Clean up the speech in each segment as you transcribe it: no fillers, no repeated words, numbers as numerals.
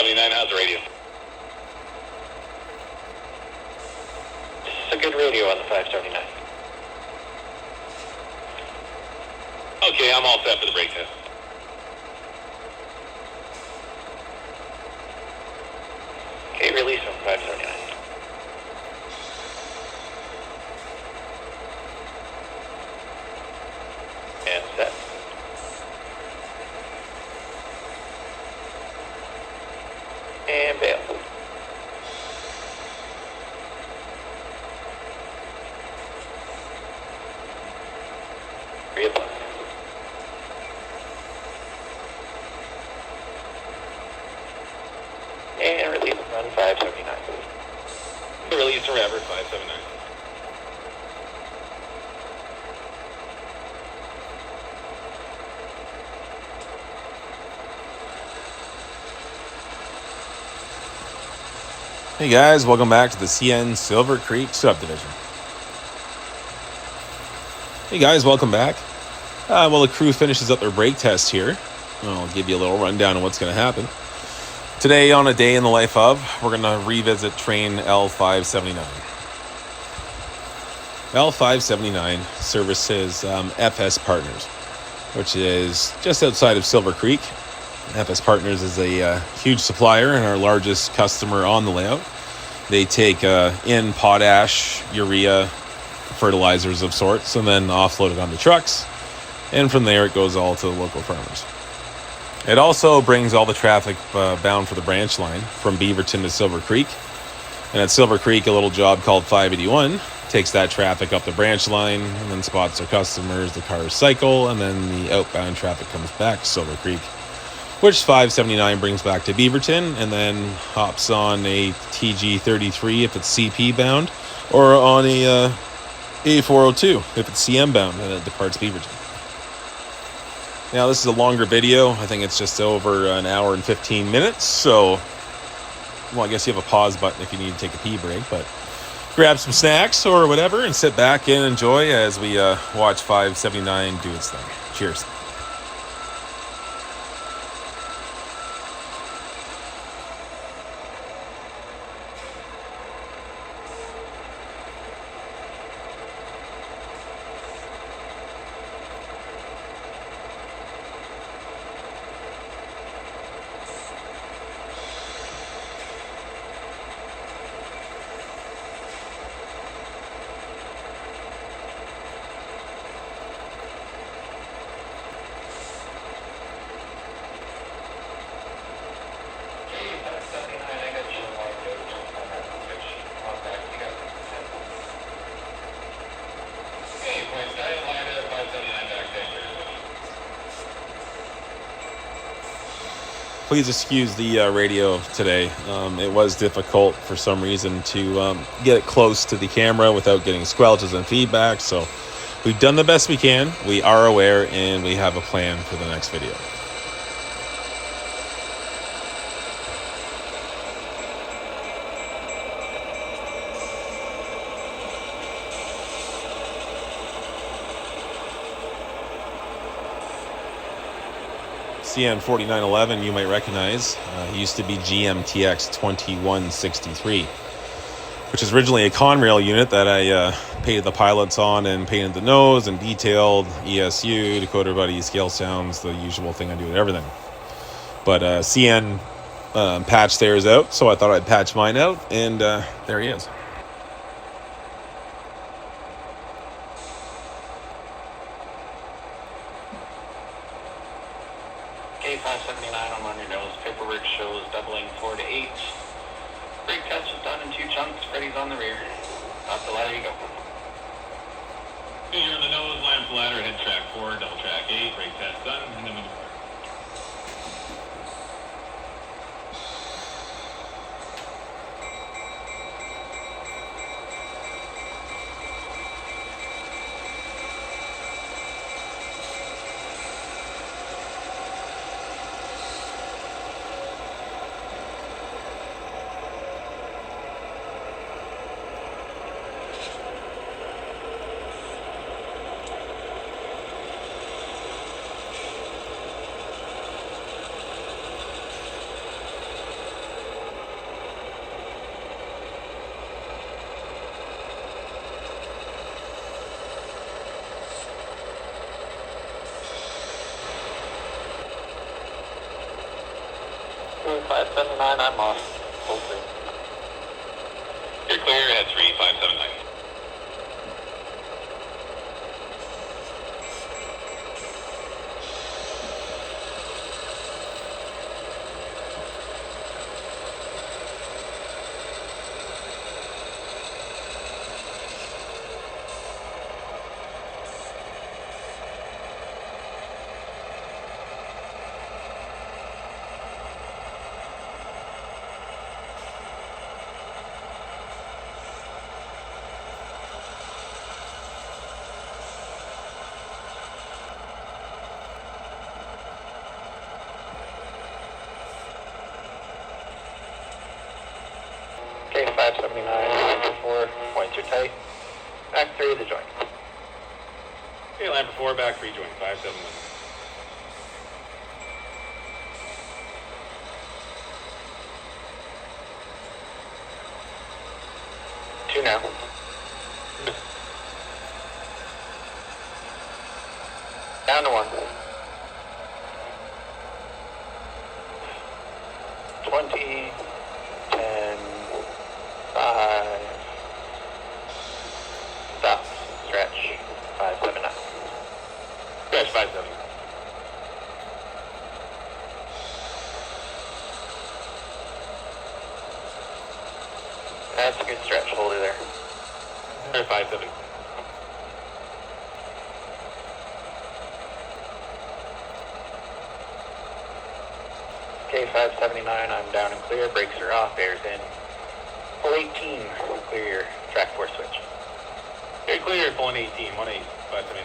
579, how's the radio? It's a good radio on the 579. Okay, I'm all set for the brake test. Okay, release on 579. And set. And bail. Reapply. And release run 579. Release forever, 579. Hey guys, welcome back to the CN Silver Creek subdivision. Hey guys, welcome back. Well, the crew finishes up their brake test here. I'll give you a little rundown of what's going to happen. Today, on a day in the life of, we're going to revisit train L579. L579 services FS Partners, which is just outside of Silver Creek. FS Partners is a huge supplier and our largest customer on the layout. They take in potash, urea, fertilizers of sorts, and then offload it onto trucks. And from there, it goes all to the local farmers. It also brings all the traffic bound for the branch line from Beaverton to Silver Creek. And at Silver Creek, a little job called 581 takes that traffic up the branch line and then spots their customers, the cars cycle, and then the outbound traffic comes back to Silver Creek, which 579 brings back to Beaverton and then hops on a TG33 if it's CP bound, or on a A402 if it's CM bound, and it departs Beaverton. Now, this is a longer video. I think it's just over an hour and 15 minutes, so, well, I guess you have a pause button if you need to take a pee break, but grab some snacks or whatever and sit back and enjoy as we watch 579 do its thing. Cheers. Please excuse the radio today. It was difficult for some reason to get it close to the camera without getting squelches and feedback. So we've done the best we can. We are aware and we have a plan for the next video. CN 4911 you might recognize. He used to be GMTX 2163, which is originally a Conrail unit that I painted the pilots on and painted the nose and detailed ESU, decoder buddy, scale sounds, the usual thing I do with everything. But CN patched theirs out, so I thought I'd patch mine out, and there he is. K579, I'm on your nose. Paperwork shows doubling 4 to 8. Brake test is done in 2 chunks. Freddy's on the rear. Off the ladder you go. Finger on the nose, lamp ladder, head track 4, double track 8, brake test done, and then we depart. Okay, 579, I'm off. Full free. You're clear at 3579. Okay, 579, line for 4, points are tight. Back 3 of the joint. Okay, line for 4, back 3 joint, 571. 2 now. Down to 1. 20, 10, 5. Stop. Stretch. 579. Stretch 579. That's a good stretch. Hold it there. Clear 570. Okay, 579, I'm down and clear. Brakes are off. Air's in. Full 18. Clear your track 4 switch. Okay, clear, pulling 18, 18, 579.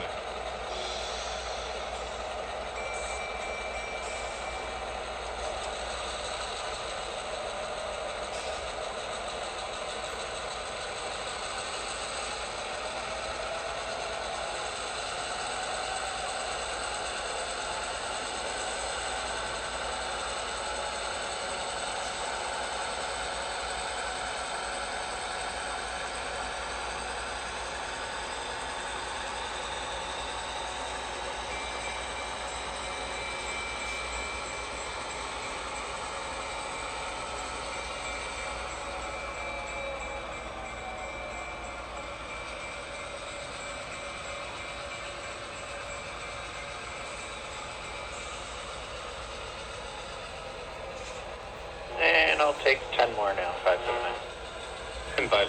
And I'll take 10 more now. 579. 10, 5.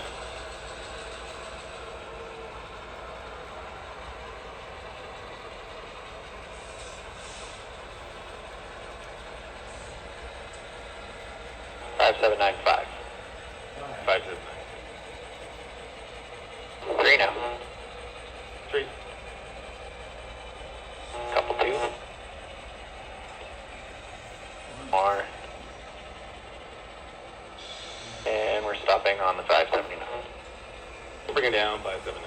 Five, 7, 9, 5. 579. 3 now. 3. Couple 2. More. And we're stopping on the 579. Bring it down, 579.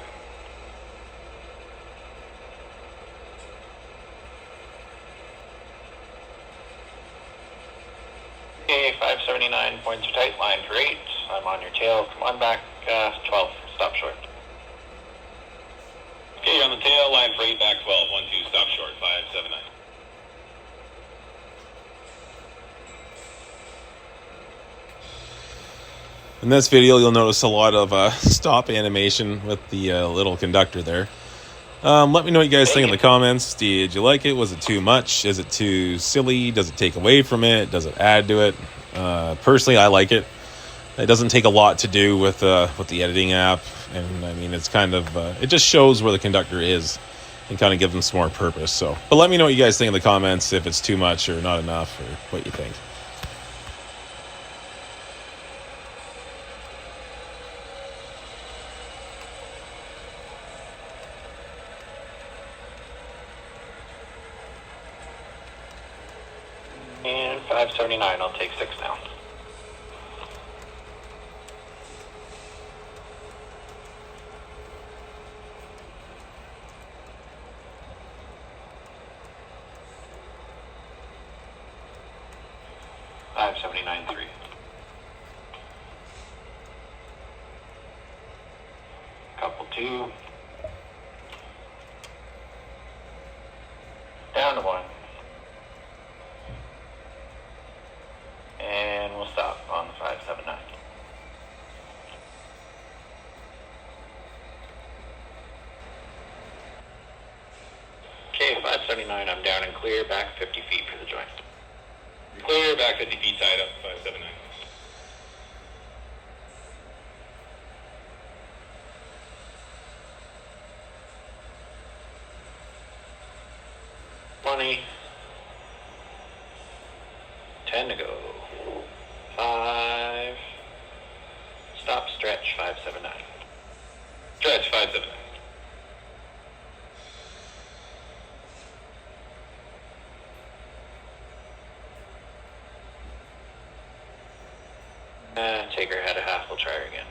Okay, 579, points are tight, line for 8. I'm on your tail. Come on back, 12. Stop short. Okay, you're on the tail, line for 8, back 12, 1, 2, stop short, 579. In this video, you'll notice a lot of stop animation with the little conductor there. Let me know what you guys think in the comments. Did you like it? Was it too much? Is it too silly? Does it take away from it? Does it add to it? Personally, I like it. It doesn't take a lot to do with the editing app, and I mean, it's kind of it just shows where the conductor is and kind of gives them some more purpose. So, but let me know what you guys think in the comments, if it's too much or not enough, or what you think. And 579, I'll take 6 now. $579.3. Couple 2. Down to 1. 579, I'm down and clear, back 50 feet for the joint. Clear, back 50 feet, tied up, 579. Twenty. 10 to go. 5. Stop, stretch, 579. Stretch, 579. Take her head a half, we'll try her again.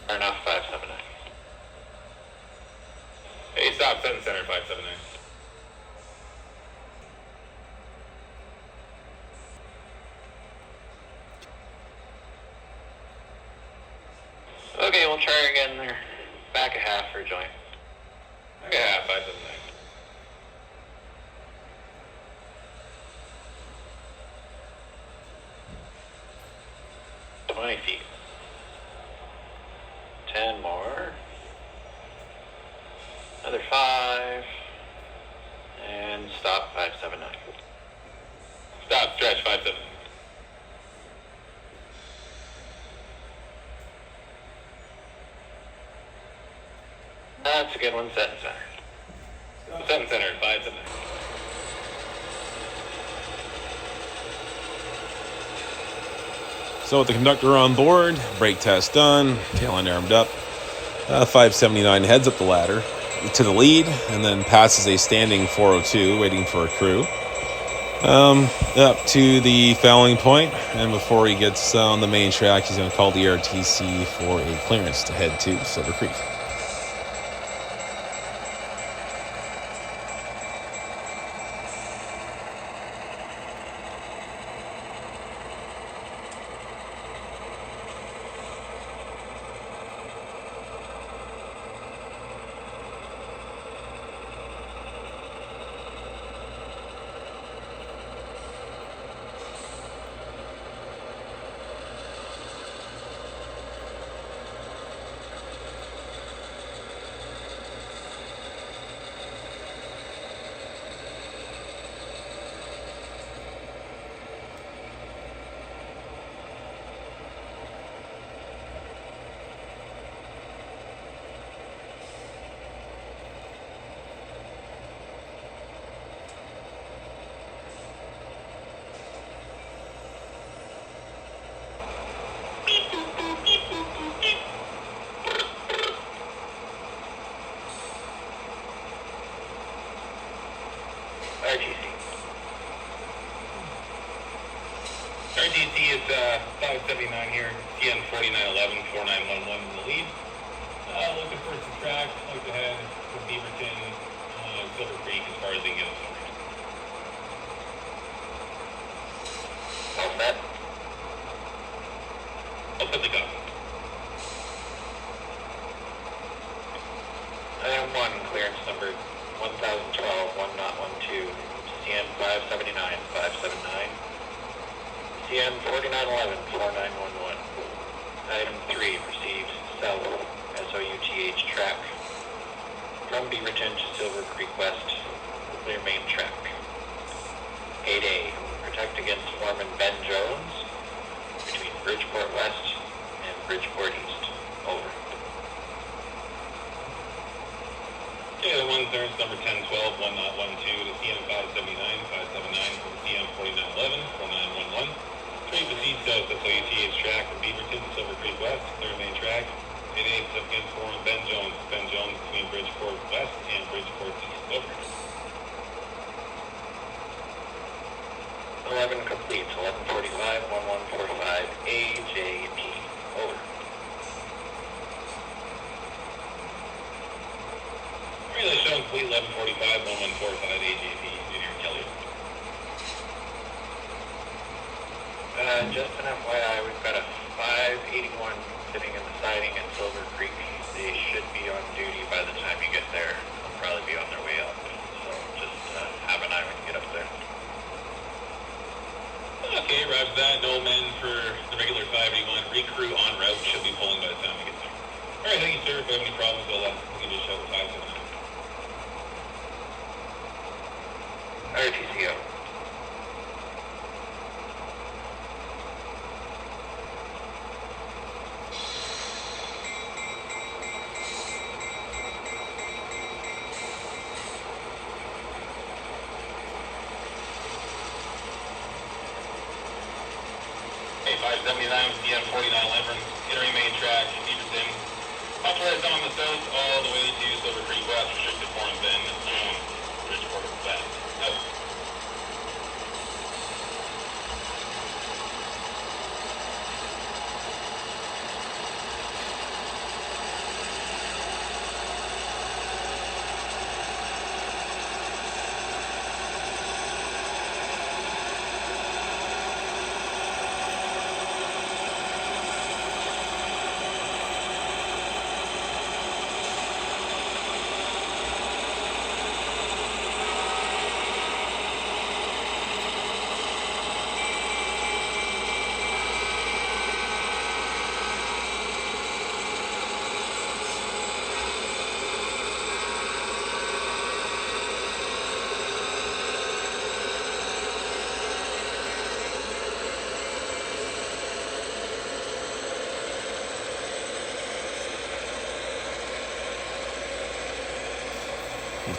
Fair enough, 579. Hey, stop, 7 center, 579. Okay, we'll try her again there. Back a half for a joint. Okay, half, 579. 20 feet. 10 more. Another 5. And stop, 579. Stop, stretch, 579. That's a good one, set and center. 7 center, 579. So with the conductor on board, brake test done, tail end armed up, 579 heads up the ladder to the lead and then passes a standing 402 waiting for a crew up to the fouling point, and before he gets on the main track he's going to call the RTC for a clearance to head to Silver Creek. RTC is 579 here, CN 4911, 4911 in the lead. Looking for some track, like to head to Beaverton, Silver Creek as far as they can get us over. All set. I'll put the gun. Item 1, clearance number 1012, 1.12, CN 579, 579. CN 4911, 4911. Item 3, received south SOUTH track from Beaverton to Silver Creek West, clear main track. 8A, protect against foreman Ben Jones between Bridgeport West and Bridgeport East. Over. Yeah, the one clearance number 1012, 1.12 to CN 579, 579 for the CN 4911, 4911. Train proceeds south SOUTH track from Beaverton to Silver Creek West, clear main track. 8A up against foreman Ben Jones. Ben Jones between Bridgeport West and Bridgeport East. Over. 11 complete, 1145, 1145, AJP. Over. Relay shown complete 1145, 1145, AJP, Junior Kelly. Just an FYI, we've got a 581 sitting in the siding at Silver Creek. They should be on duty by the time you get there. They'll probably be on their way up. So just have an eye when you get up there. Okay, roger that. No men for the regular 581. Recrew en route should be pulling by the time we get there. Alright, thank you, sir. If you have any problems, we'll give you a shout at 579. RTCO. Hey, 579 CN 4911, entering main track, Beaverton. Authorized on the south all the way to Silver Creek West, restricted for and then Bridgeport West. Out.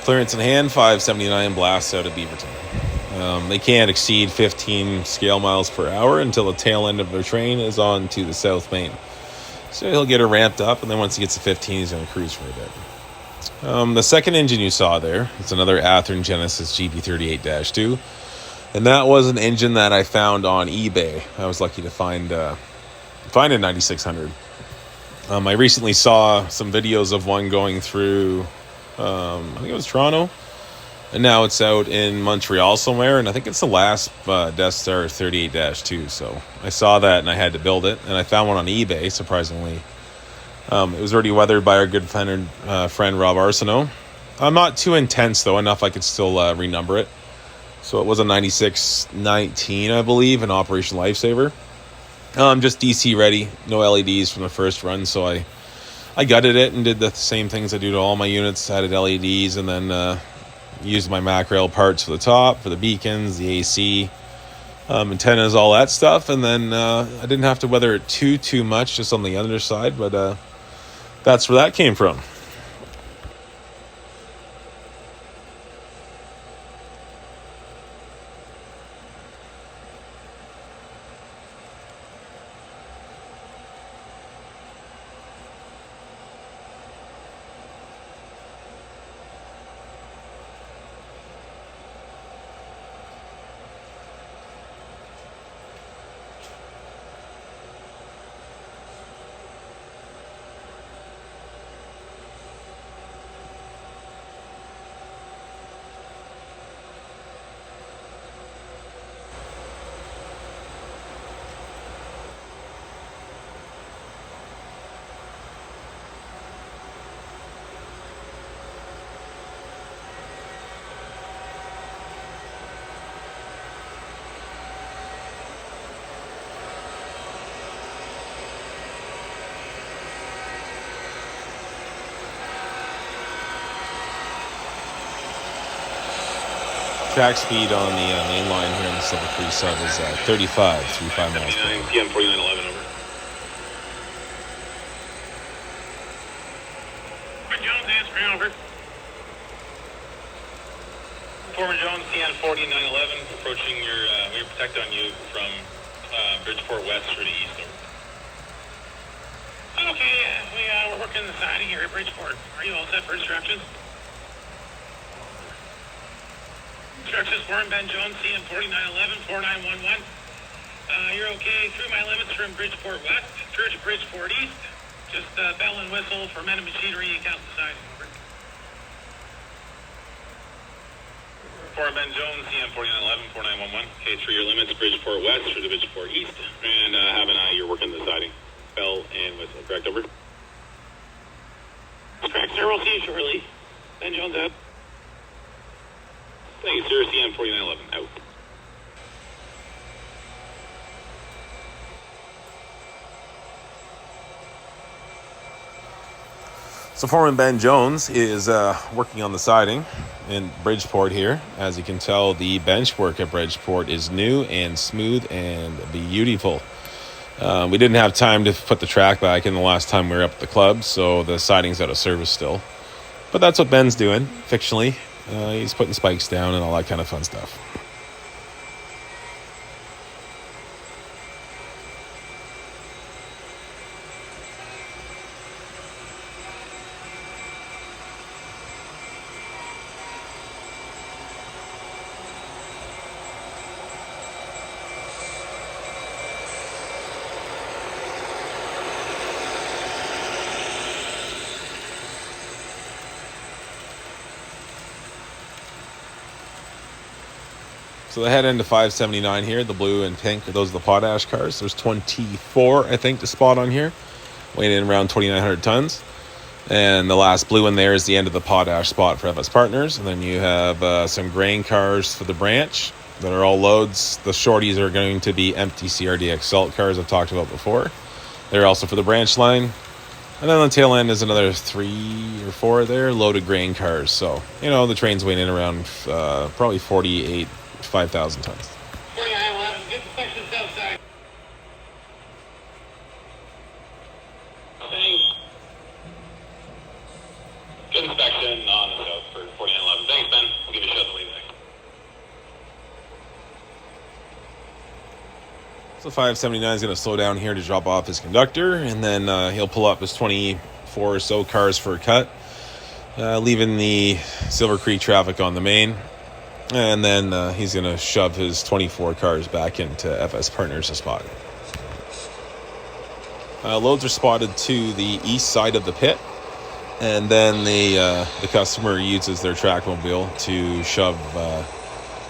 Clearance in hand, 579 blasts out of Beaverton. They can't exceed 15 scale miles per hour until the tail end of their train is on to the South Main. So he'll get her ramped up, and then once he gets to 15, he's going to cruise for a bit. The second engine you saw there, it's another Athearn Genesis GB38-2. And that was an engine that I found on eBay. I was lucky to find a 9600. I recently saw some videos of one going through, I think it was Toronto. And now it's out in Montreal somewhere. And I think it's the last Death Star 38-2. So I saw that and I had to build it. And I found one on eBay, surprisingly. It was already weathered by our good friend Rob Arsenault. Not too intense, though, enough I could still renumber it. So it was a 9619, I believe, an Operation Lifesaver. Just DC ready, no LEDs from the first run, so I gutted it and did the same things I do to all my units. Added LEDs and then used my Macrail parts for the top, for the beacons, the AC, antennas, all that stuff. And then I didn't have to weather it too much, just on the underside, but that's where that came from. Track speed on the main line here in the Silver Creek sub is 35 miles per hour. PM 4911 over. Jones, answer over. Former Jones, CN 4911, approaching your, we protect on you from Bridgeport West through the east. Okay, we're working the siding here at Bridgeport. Are you all set for instructions? Instructions for Ben Jones, CN 4911, 4911. You're okay through my limits from Bridgeport West through to Bridgeport East. Just bell and whistle for men and machinery and count the siding. Over. For Ben Jones, CN 4911, 4911. Okay, through your limits, Bridgeport West through to Bridgeport East. And have an eye, you're working the siding. Bell and whistle, correct, over? Correct, sir, we'll see you shortly. Ben Jones out. Thank you, sir. CN 4911 out. So foreman Ben Jones is working on the siding in Bridgeport here. As you can tell, the bench work at Bridgeport is new and smooth and beautiful. We didn't have time to put the track back in the last time we were up at the club, so the siding's out of service still. But that's what Ben's doing, fictionally. He's putting spikes down and all that kind of fun stuff. So the head end of 579 here, the blue and pink, those are the potash cars. There's 24, I think, to spot on here, weighing in around 2,900 tons. And the last blue one there is the end of the potash spot for FS Partners. And then you have some grain cars for the branch that are all loads. The shorties are going to be empty CRDX salt cars I've talked about before. They're also for the branch line. And then on the tail end is another 3 or 4 there, loaded grain cars. So, the train's weighing in around probably 5,000 tons. 4911, good inspection south side. Thanks. Good inspection on the south for 4911. Thanks, Ben. We'll give you a shout the way back. So 579 is going to slow down here to drop off his conductor, and then he'll pull up his 24 or so cars for a cut, leaving the Silver Creek traffic on the main. And then he's going to shove his 24 cars back into FS Partners' spot. Loads are spotted to the east side of the pit. And then the customer uses their trackmobile to shove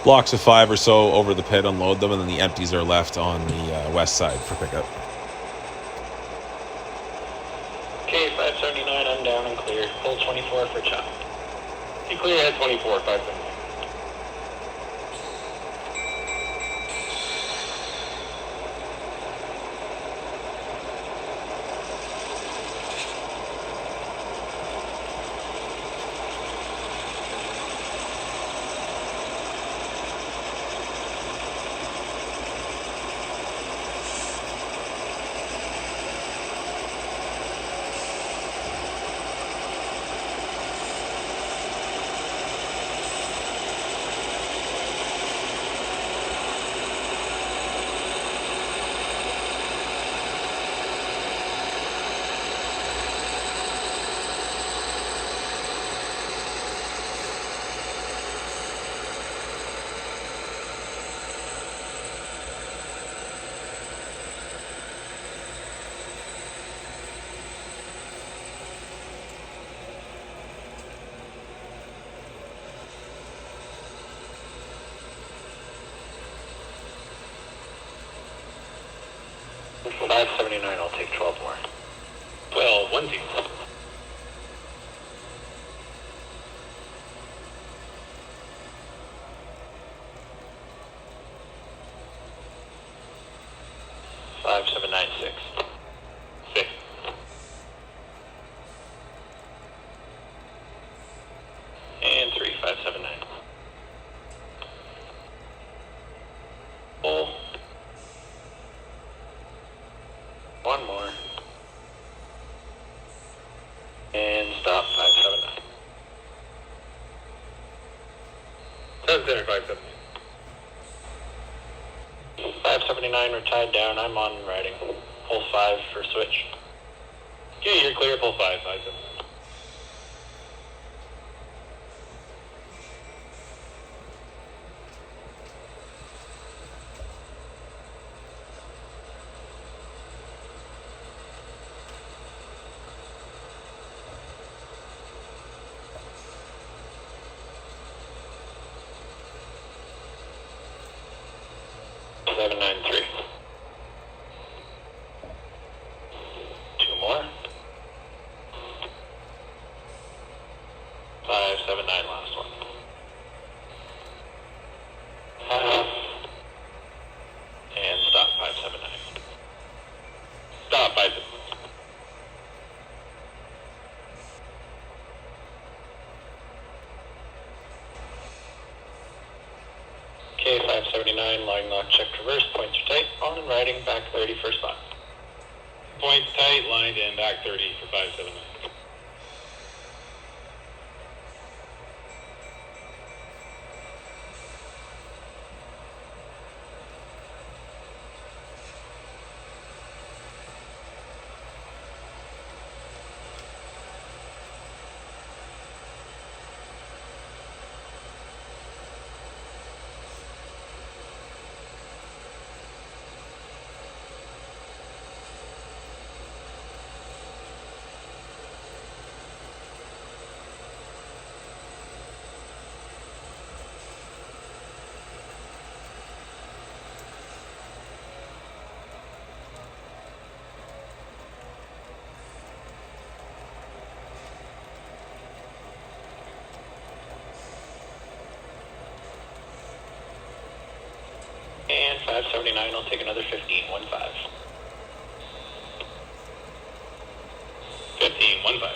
blocks of 5 or so over the pit, unload them, and then the empties are left on the west side for pickup. Okay, 579, I'm down and clear. Pull 24 for chop. You clear at 24, 579. For 579, I'll take 12 more. 12, 1, 2. Five, 7, 9, 6. 6. And 3, 5, 7, 9. Pull. One more. And stop, 579. Turn center, 579. 579, we're tied down. I'm on riding. Pull 5 for switch. Okay, you're clear, pull 5, 579. Seven, 9, 3. 2 more. 5, 7, 9, last one. Half. And stop, 5, 7, 9. Stop, 579. 579, line lock, check reverse, points are tight, on and riding, back 30 for spot. Points tight, lined and back 30 for 579. And 579 will take another 15, 1-5. 15, 1-5.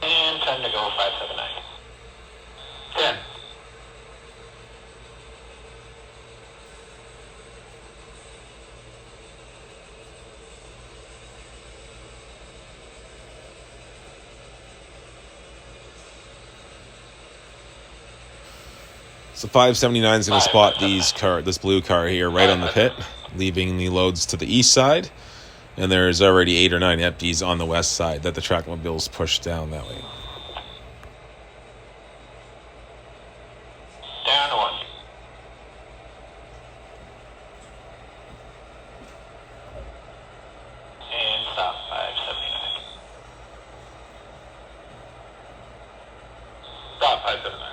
And time to go 579. 10. So 579 is going to spot this blue car here right on the pit, leaving the loads to the east side. And there's already 8 or 9 empties on the west side that the Trackmobiles push down that way. Down to 1. And stop 579. Stop 579.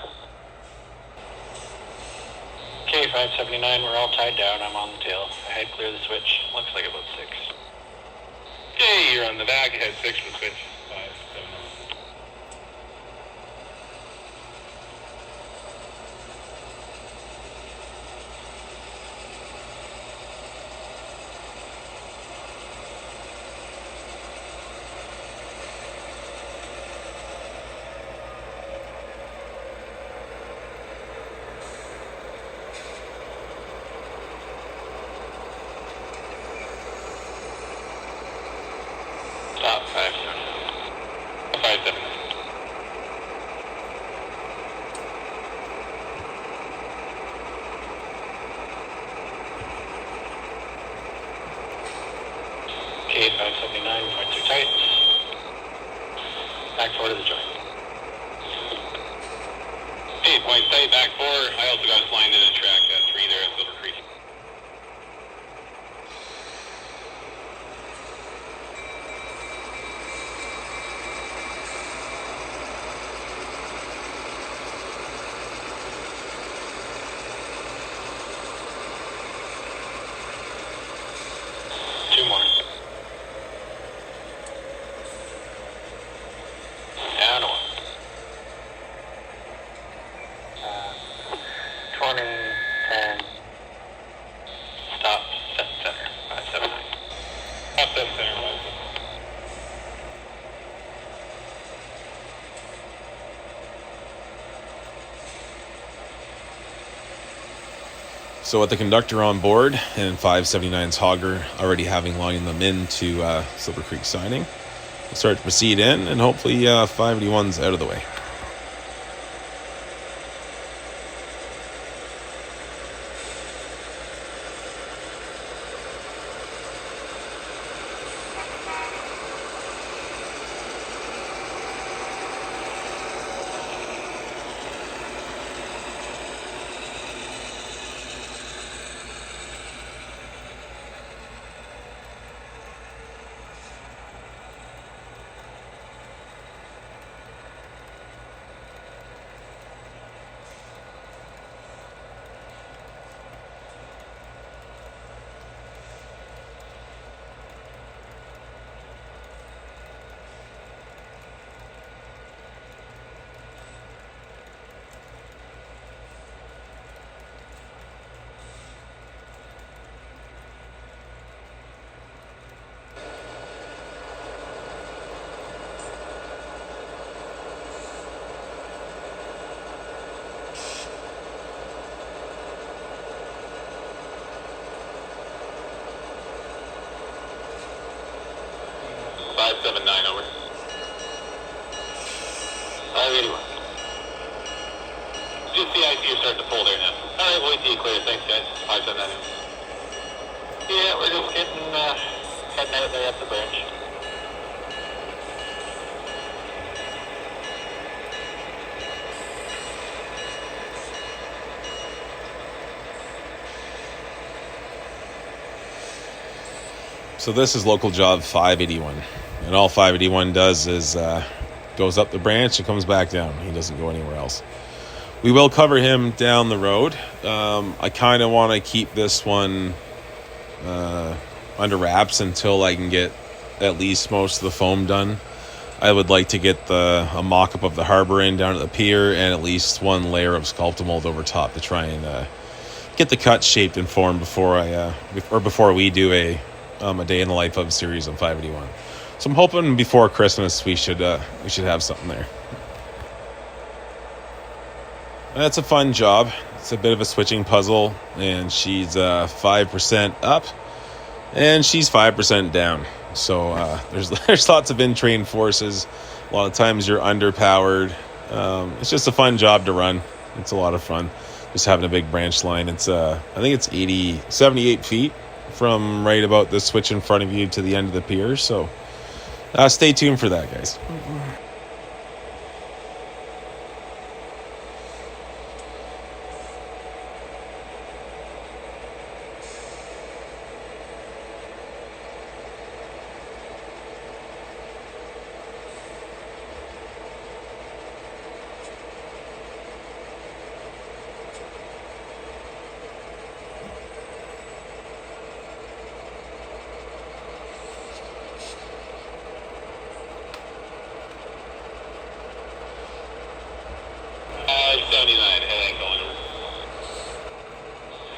Okay, 579, we're all tied down. I'm on the tail. Ahead, clear the switch. Looks like about 6. Okay, you're on the back, ahead 6 for the switch. 579. Stop 579. 579. Okay, 579, points are tight. Back 4 to the joint. Hey, points tight, back 4. I also got us lined in a track 3 there at Silver Creek. Two more. Down to 1. 20, 10. Stop, set center, 579. Top 7 center, 579. So with the conductor on board and 579's hogger already having lined them into Silver Creek siding, we'll start to proceed in, and hopefully 581's out of the way. 579 over. 581. Just the IC are starting to pull there now. Alright, we'll wait till you clear. Thanks, guys. 579. Yeah, we're just getting, heading out there at the branch. So this is local job 581. And all 581 does is goes up the branch and comes back down. He doesn't go anywhere else. We will cover him down the road. I kind of want to keep this one under wraps until I can get at least most of the foam done. I would like to get a mock-up of the harbor in down at the pier and at least one layer of Sculptamold over top to try and get the cut shaped and formed before we do a day in the life of series on 581. So I'm hoping before Christmas we should have something there. That's a fun job. It's a bit of a switching puzzle, and she's 5% up, and she's 5% down. So there's lots of in-train forces. A lot of times you're underpowered. It's just a fun job to run. It's a lot of fun. Just having a big branch line. It's I think it's 78 feet from right about the switch in front of you to the end of the pier. So stay tuned for that, guys.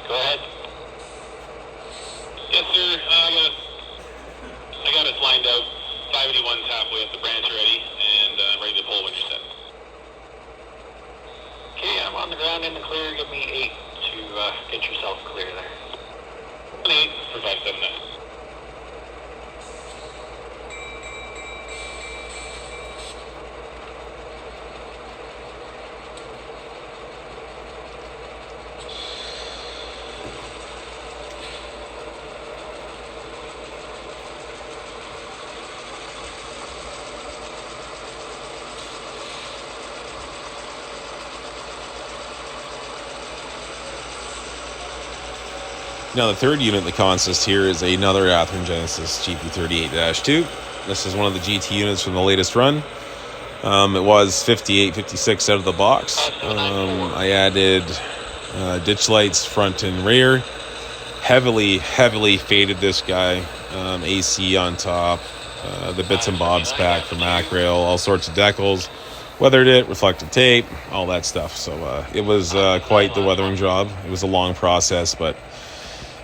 Go ahead. Yes, sir. I got us lined out. 581's halfway up the branch already, and ready to pull when you're set. Okay, I'm on the ground in the clear. Give me 8 to get yourself clear there. 8 for 579. Now the third unit in the consist here is another Athearn Genesis GP38-2. This is one of the GT units from the latest run. It was 58, 56 out of the box. I added ditch lights front and rear. Heavily faded this guy. AC on top. The bits and bobs pack for Macrail. All sorts of decals. Weathered it, reflective tape, all that stuff. So it was quite the weathering job. It was a long process, but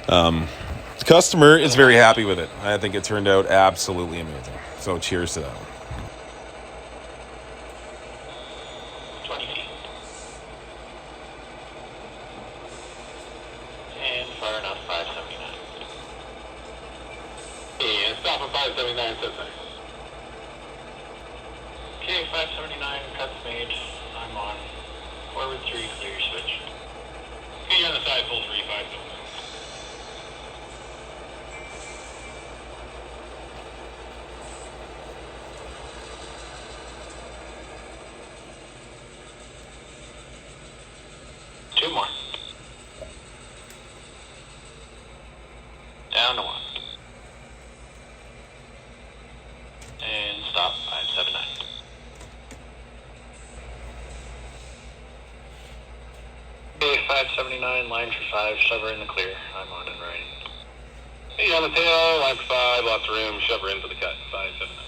the customer is very happy with it. I think it turned out absolutely amazing. So cheers to that one. 20 feet. And far enough, 579. And stop at 579, set center. Okay, 579, cuts made. I'm on. Forward 3, clear your switch. Okay, you're on the side, full 3, 579. Two more. Down to 1. And stop, 579. Okay, 579, line for 5, shove her in the clear. I'm on and riding. Hey, on the tail, line for 5, lots of room, shove her in for the cut, 579.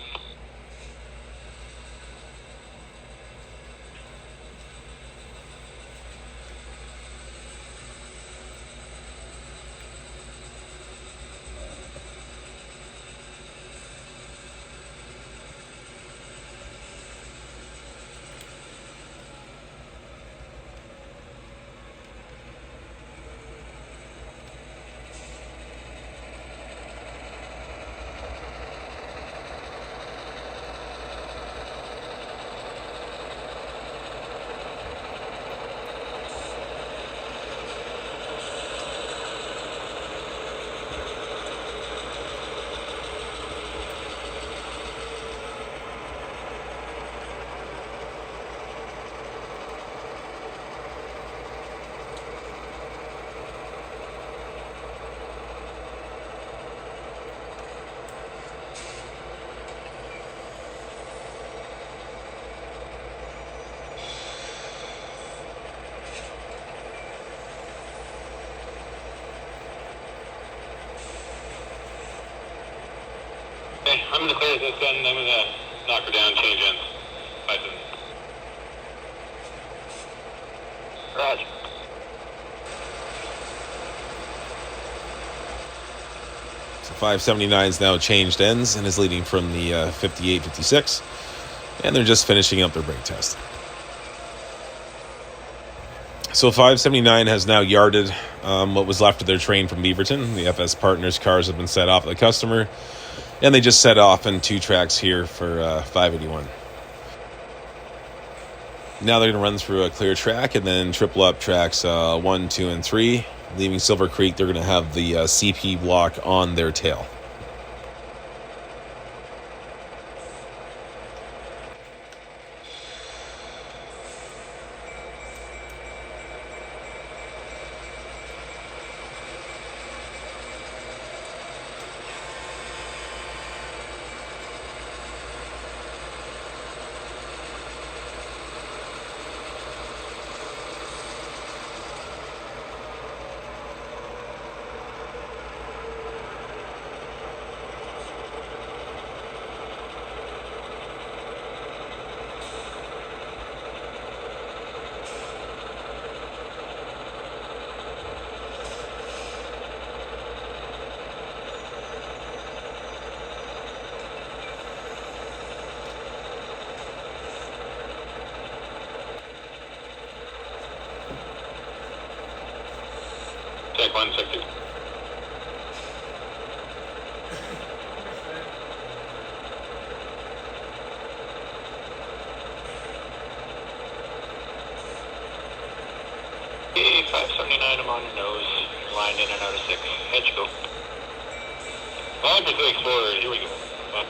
that's done. I'm gonna knock her down, change ends. 5-7. Roger. So 579 is now changed ends and is leading from the 58, 56. And they're just finishing up their brake test. So 579 has now yarded what was left of their train from Beaverton. The FS Partners cars have been set off at the customer, and they just set off in 2 tracks here for 581. Now they're going to run through a clear track and then triple up tracks 1, 2, and 3. Leaving Silver Creek, they're going to have the CP block on their tail. Check 1, check 2. Hey, 579, I'm on your nose. You're lined in and out of 6. Edge go. 5 for 6 forward. Here we go. Fine.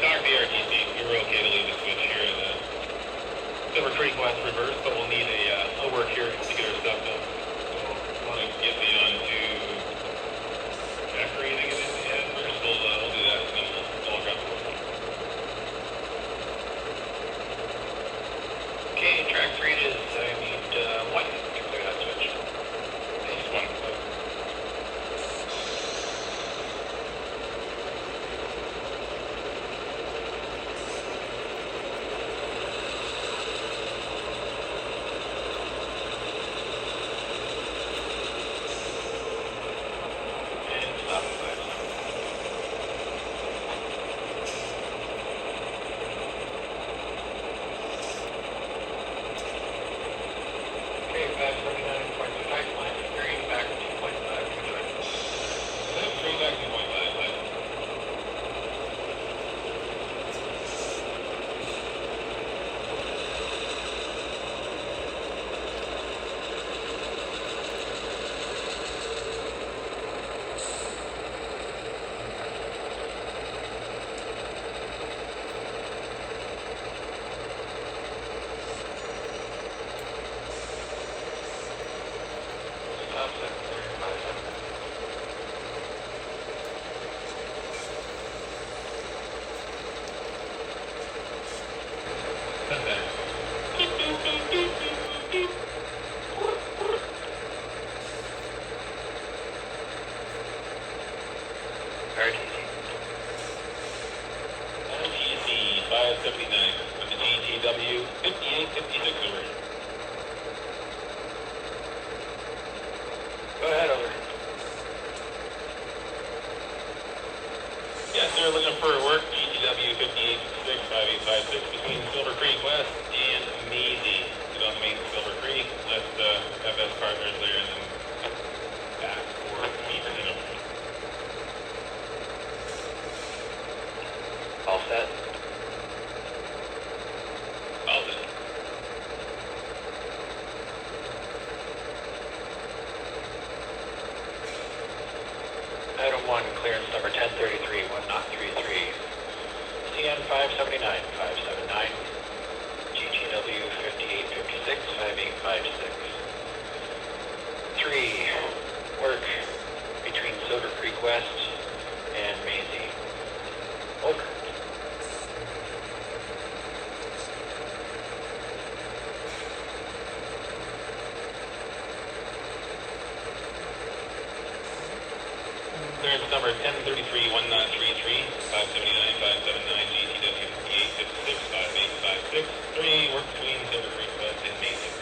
Talk to the RTC. We were okay to leave the switch here. The Silver Creek west reverse, but we'll need a work here to get our stuff done. So, want to get me on to Jackery, I think it is. Yeah, first we'll do that, and then we'll all grab the work. Okay, track 3 is, I need 1 to clear that switch. Just one. And stop at 579. 56 over. Go ahead, over. Yes, they're looking for work, GTW 5856 between Silver Creek West and Maisie. Get on Main Silver Creek, that's the FS partners there, and then back for Beaverton. All set. All set. Item 1, clearance number 1033, 1933. CN 579, 579. GTW 5856, 5856. 3, work between Silver Creek West and Maisie. Over. Clearance number 1033, 1933, 579, 579, GTW 5856, 5856. 3, work between Silver Creek West and Maisie.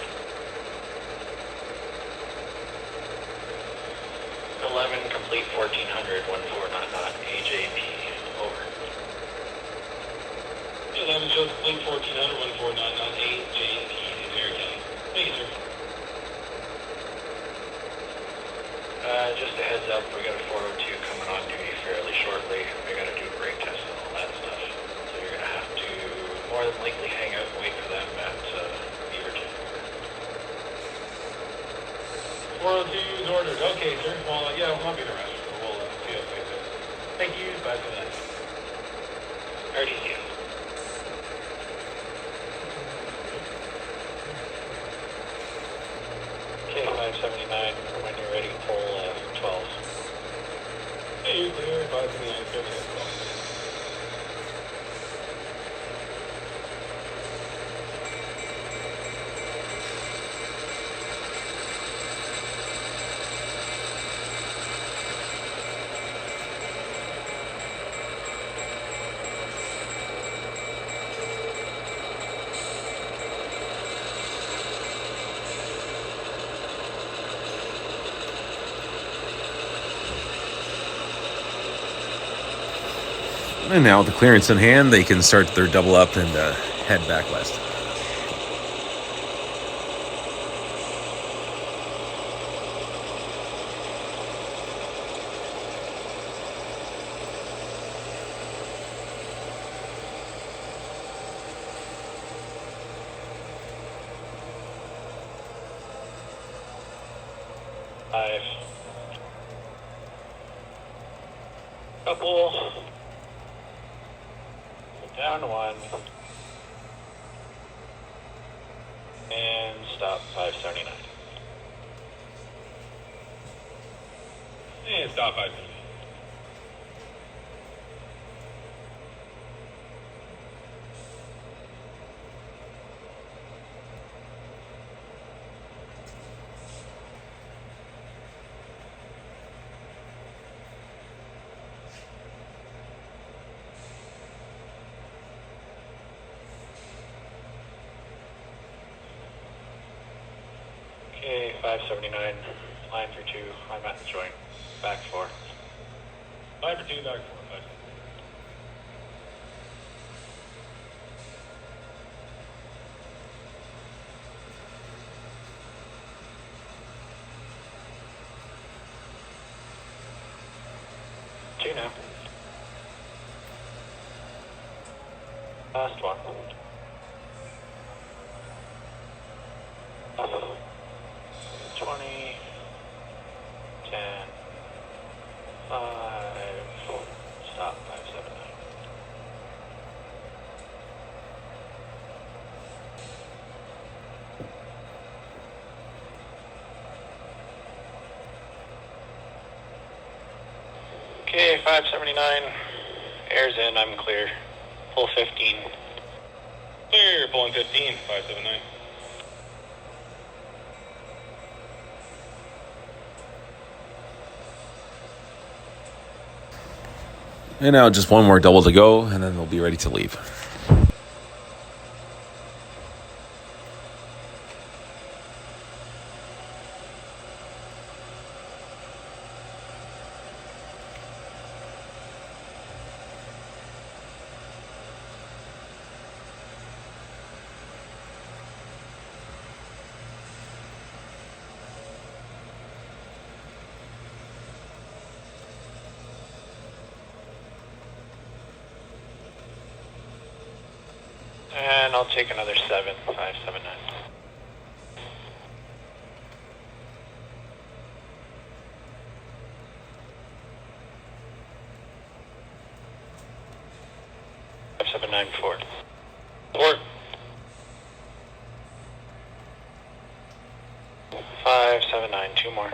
11, complete 1400, 1400, AJP. Over. 11 shows complete 1400, 1400, AJP in Marion County. Thank you, sir. Just a heads up, we got a 402 coming on duty fairly shortly. We got to do a brake test and all that stuff. So you're going to have to more than likely hang out and wait for them at Beaverton. 402 is ordered. Okay, sir. Well, yeah, we'll not be in a rush. So we'll see you later. Thank you. Bye for that. Already see you. Okay, 579, when you're ready, pull 12. Hey, you're clear. 579, 30. And now with the clearance in hand, they can start their double up and head back west. Five. Couple. Down 1. And stop 579. And stop 579. Okay, 579, line for 2, I'm at the joint, back 4. 5 for 2, back 4. 5. Two now. Last one. 20, 10, 5, stop 579. Okay, 579, air's in, I'm clear. Pull 15. Clear, pulling 15, 579. And now just one more double to go, and then they'll be ready to leave. And I'll take another 7579. Four. 579, two more.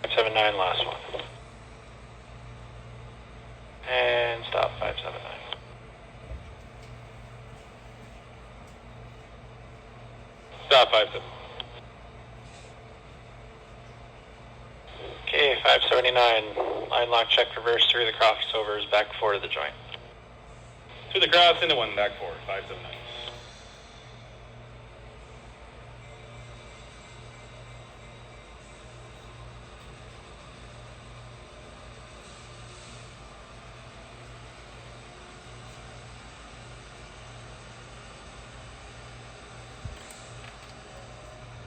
579, last one. And stop, 579. Stop 57. Okay, 579, line lock check reverse through the crossovers, back four to the joint. To the cross, into one, back four, 579.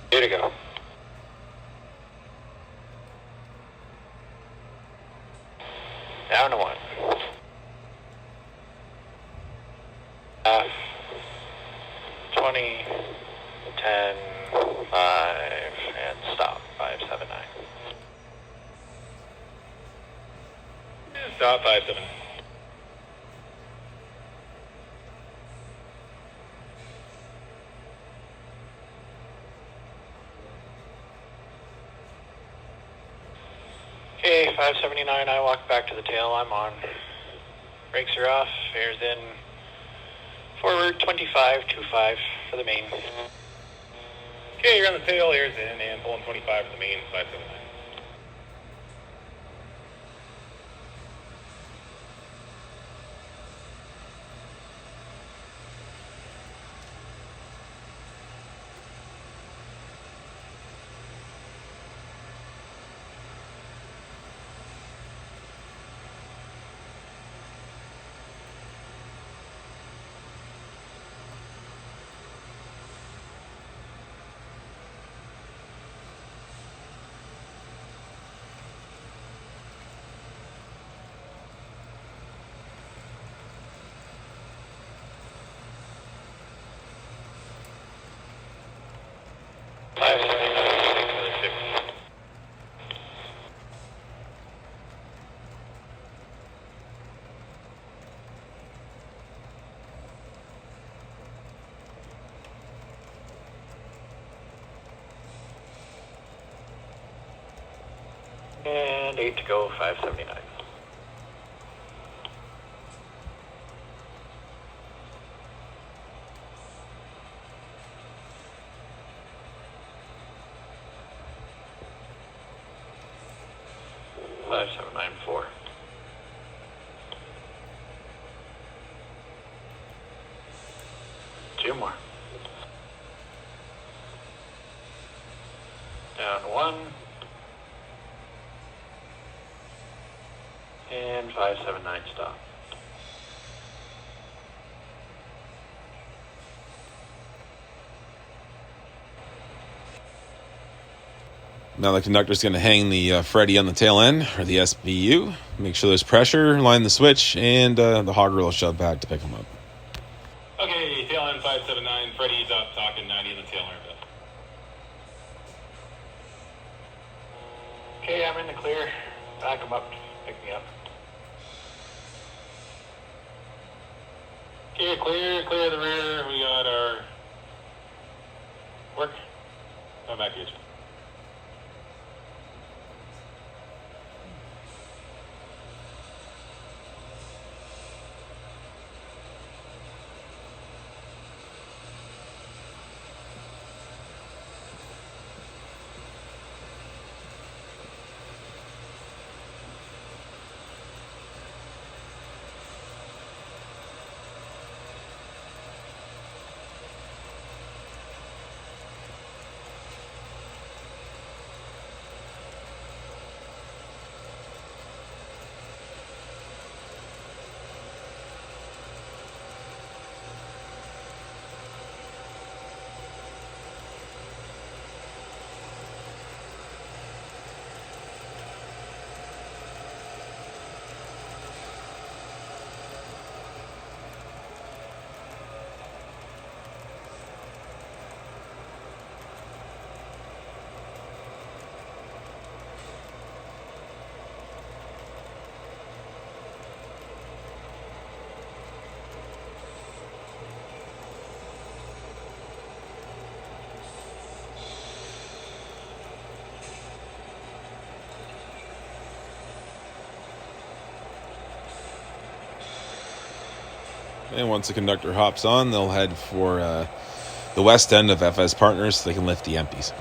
Here to go. Down to one. 20, 10, 5, and stop, 579. Stop 57. Okay, 579, I walk back to the tail, I'm on. Brakes are off, air's in. Forward 25, 25 for the main. Okay, you're on the tail, air's in, and pulling 25 for the main, 579. And 8 to go, 579. Five, 7, 9, 4. Two more. Down one. And 579 stop. Now the conductor's going to hang the Freddy on the tail end, or the SBU. Make sure there's pressure, line the switch, and the hog reel shove back to pick them up. Okay, tail end 579, Freddy's up, talking 90 in the tail end. Okay, I'm in the clear. Back them up. Pick me up. Okay, clear the rear. We got our work. Come back here. And once the conductor hops on, they'll head for the west end of FS Partners so they can lift the empties.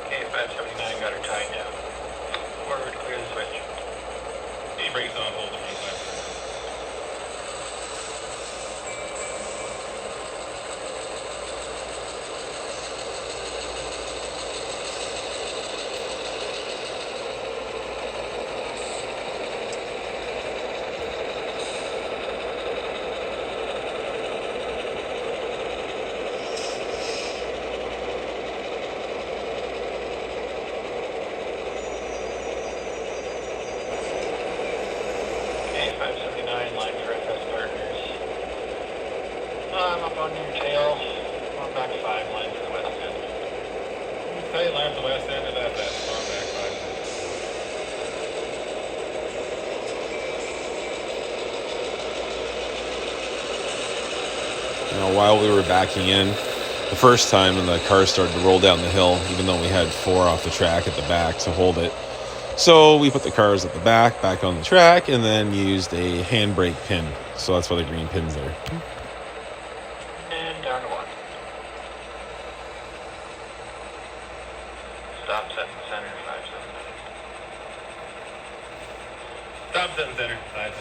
Okay, 579 got her tied down. Forward, clear the switch. Okay, brakes on, hold the front side. Okay, 579, line for FS Partners. I'm up on your tail. I'm back 5, line for the west end. Okay, line to the west end of FS, on back 5. While we were backing in the first time and the car started to roll down the hill, even though we had 4 off the track at the back to hold it. So we put the cars at the back on the track, and then used a handbrake pin. So that's why the green pin's there. And down to 1. Stop, set in center, 579. Stop, set in center, 5.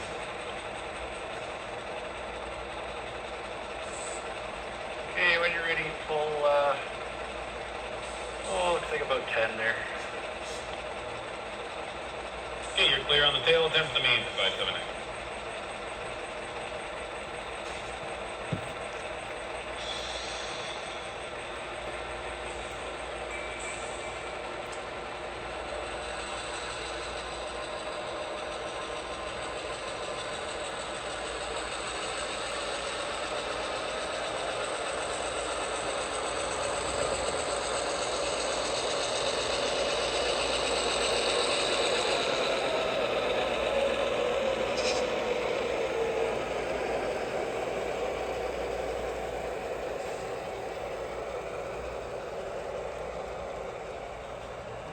Okay, when you're ready, pull, looks like about 10 there. Okay, you're clear on the tail, attempt the main for 579.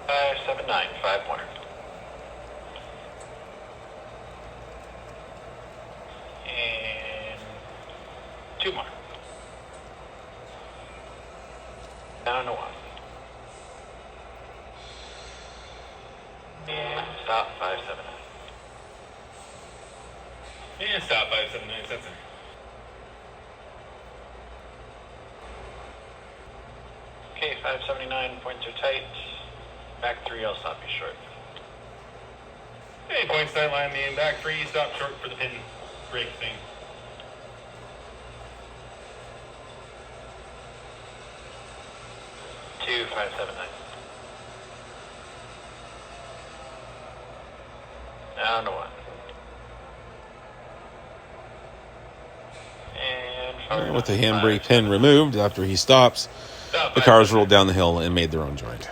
579, 5 more. And 2 more. Down to 1. And stop 579. And stop 579 sensor. Okay, 579, points are tight. Back 3, I'll stop you short. Hey, point start line main back 3, stop short for the pin brake thing. Two, 579. Down to 1. And forward With the on handbrake 5. pin removed after he stops, Stop the cars rolled down the hill and made their own joint.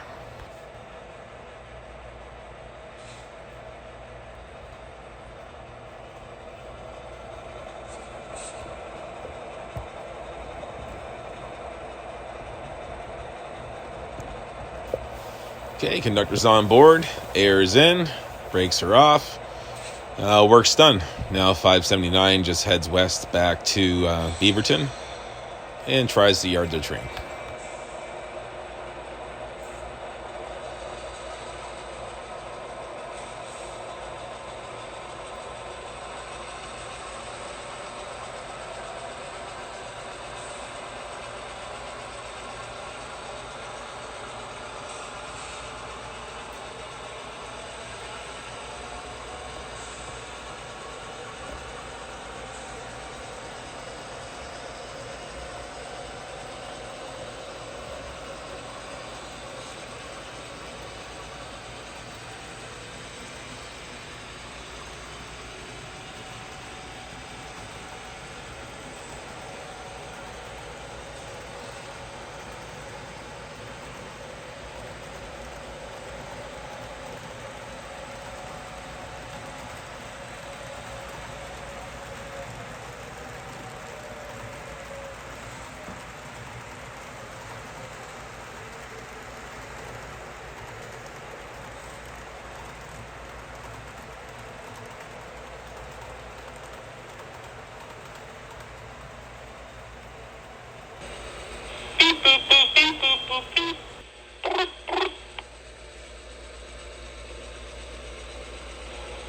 Okay, conductor's on board, air is in, brakes are off, work's done. Now 579 just heads west back to Beaverton and tries to yard their train.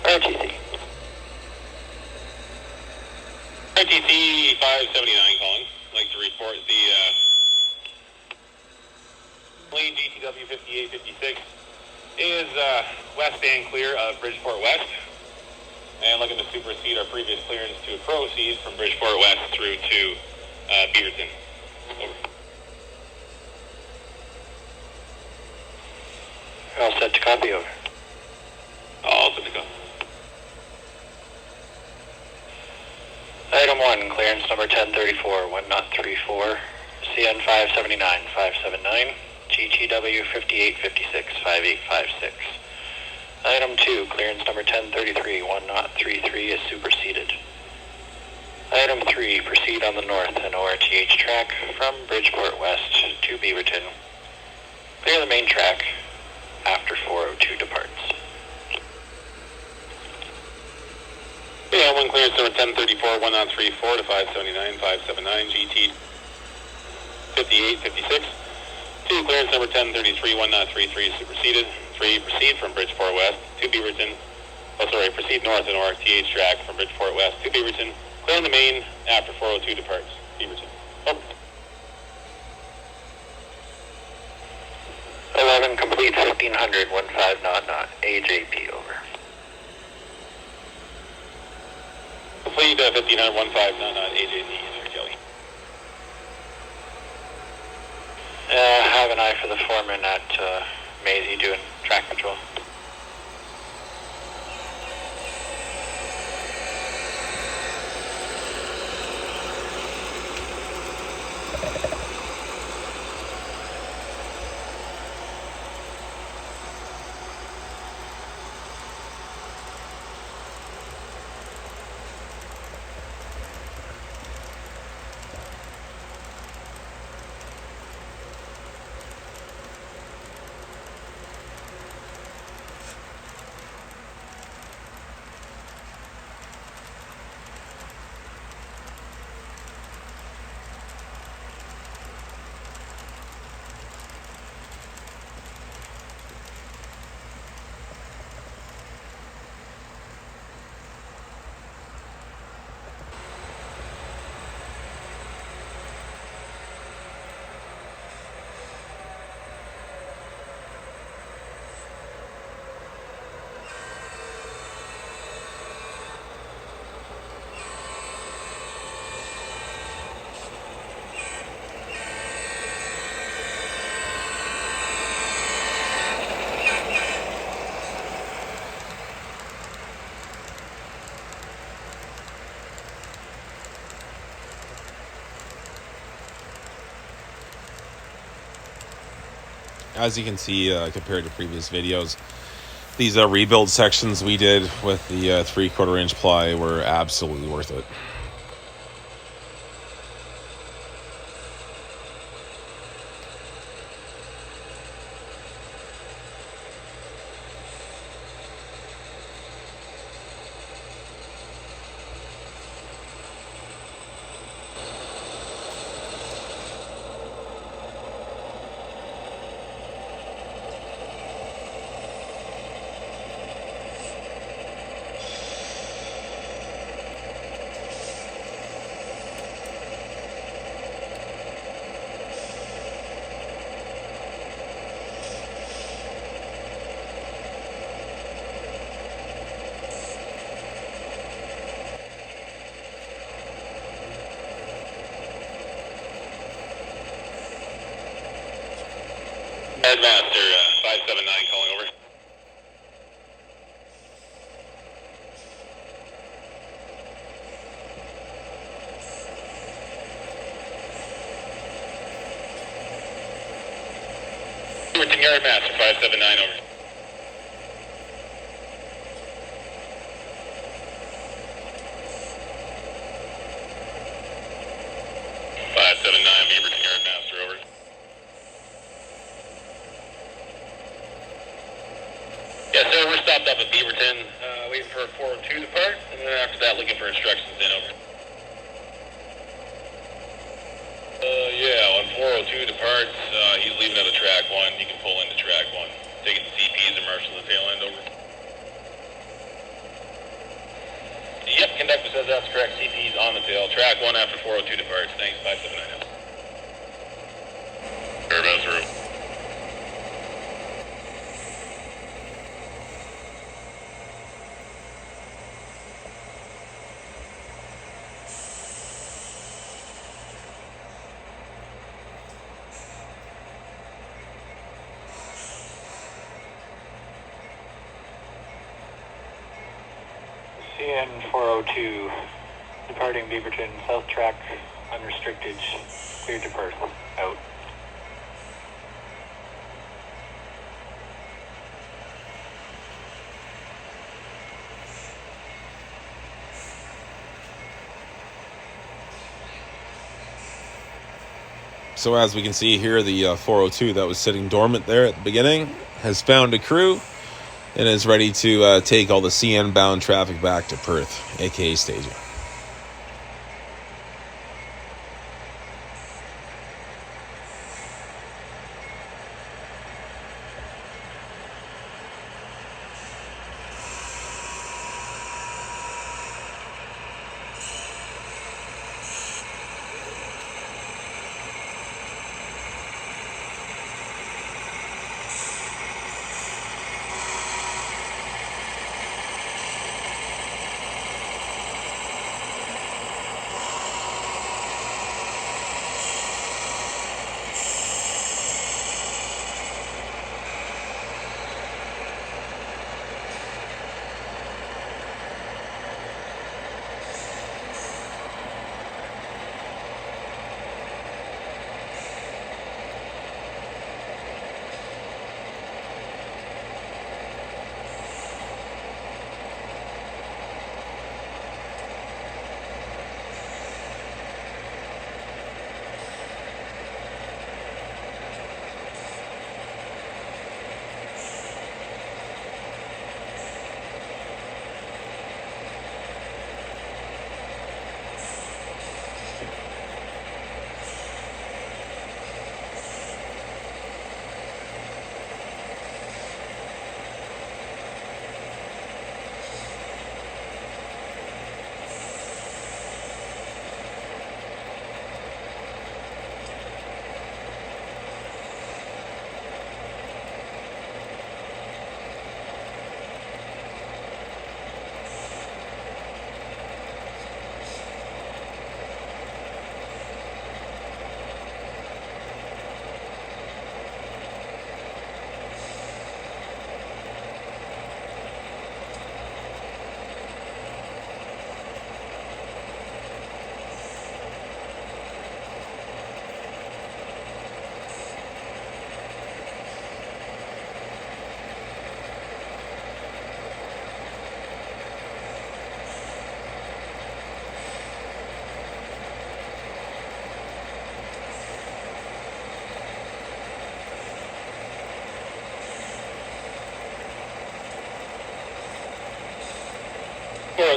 RTC. RTC 579 calling. I'd like to report the lead GTW 5856 is west and clear of Bridgeport West, and looking to supersede our previous clearance to proceed from Bridgeport West through to Beaverton. Over. All set to copy, over. All set to go. Item 1, clearance number 1034, 1034, CN 579, 579, GTW 5856, 5856. Item 2, clearance number 1033, 1033 is superseded. Item 3, proceed on the north and ORTH track from Bridgeport West to Beaverton. Clear the main track after 402 departs. Yeah, one clearance number 1034, 1034 to 579, 579, GT 5856. 2, clearance number 1033, 1033 superseded. 3, proceed from Bridgeport West to Beaverton. Proceed north and ORTH track from Bridgeport West to Beaverton. Clear on the main after 402 departs. Beaverton. Over. 11, complete 1500, 15 knot, AJP, over. Complete 1500, 15 knot, AJP, Sir Kelly. Have an eye for the foreman at Maisie doing track control. As you can see, compared to previous videos, these rebuild sections we did with the 3/4 inch ply were absolutely worth it. Headmaster 579 calling over. Beaverton Yardmaster 579 over. Beaverton Yardmaster over. Yes, sir, we're stopped up at Beaverton, waiting for a 402 depart, and then after that looking for instructions in over. Yeah, when 402 departs, he's leaving out of track 1, you can pull into track 1. Taking the CPs and marshal the tail end over. Yep, conductor says that's correct, CPs on the tail. Track 1 after 402 departs, thanks, 579. Master. CN 402, departing Beaverton, south track, unrestricted, cleared to Perth, out. So as we can see here, the 402 that was sitting dormant there at the beginning has found a crew and is ready to take all the CN bound traffic back to Perth, aka staging.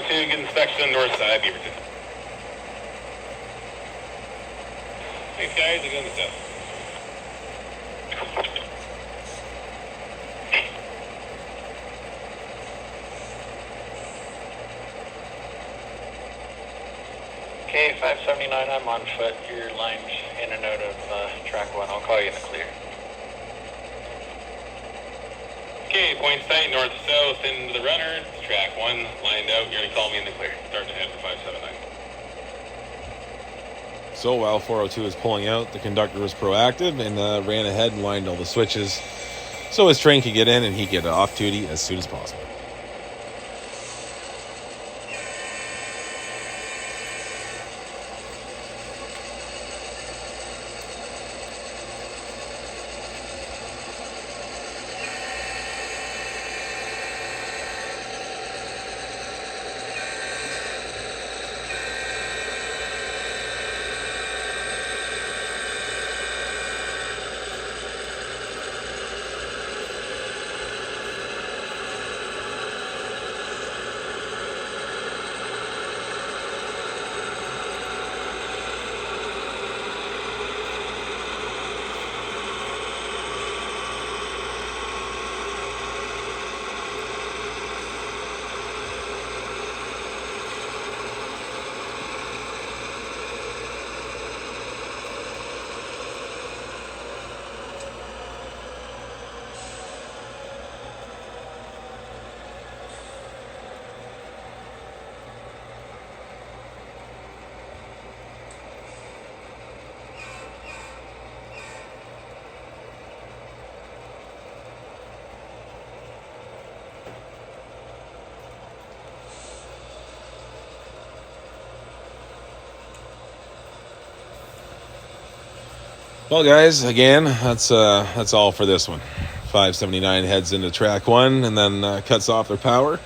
402, get inspection on north side, Beaverton. Thanks, guys. Again, the south. Okay, 579, I'm on foot. Your line's in and out of track 1. I'll call you in the clear. Okay, points tight, north to south, into the runner. It's track 1, lined out. You're going to call me in the clear. Starting to head for 579. So while 402 is pulling out, the conductor was proactive and ran ahead and lined all the switches so his train could get in and he could get off duty as soon as possible. Well, guys, again, that's all for this one. 579 heads into track 1 and then cuts off their power,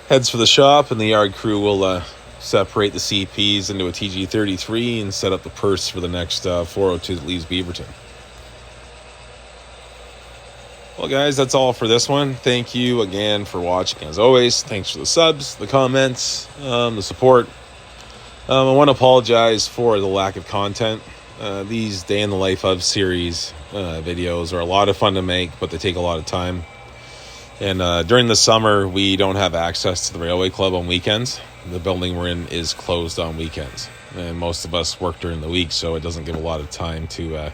heads for the shop, and the yard crew will separate the CPs into a TG33 and set up the purse for the next 402 that leaves Beaverton. Well, guys, that's all for this one. Thank you again for watching. As always, thanks for the subs, the comments, the support. I want to apologize for the lack of content. These Day in the Life of series videos are a lot of fun to make, but they take a lot of time. And during the summer, we don't have access to the Railway Club on weekends. The building we're in is closed on weekends. And most of us work during the week, so it doesn't give a lot of time to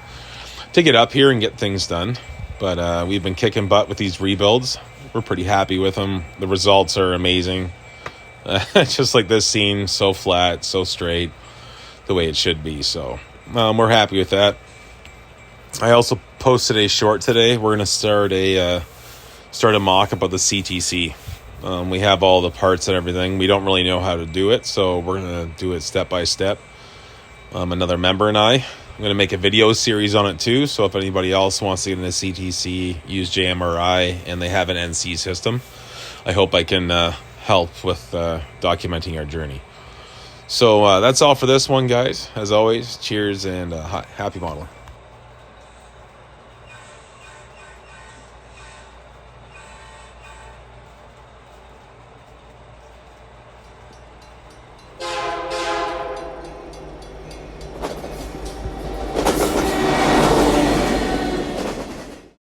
get up here and get things done. But we've been kicking butt with these rebuilds. We're pretty happy with them. The results are amazing. Just like this scene, so flat, so straight, the way it should be. So we're happy with that. I also posted a short today. We're going to start a mock-up of the CTC. We have all the parts and everything. We don't really know how to do it, so we're going to do it step by step. Another member and I'm going to make a video series on it too, so if anybody else wants to get into CTC, use JMRI, and they have an NC system, I hope I can help with documenting our journey. So that's all for this one, guys. As always, cheers and happy modeling.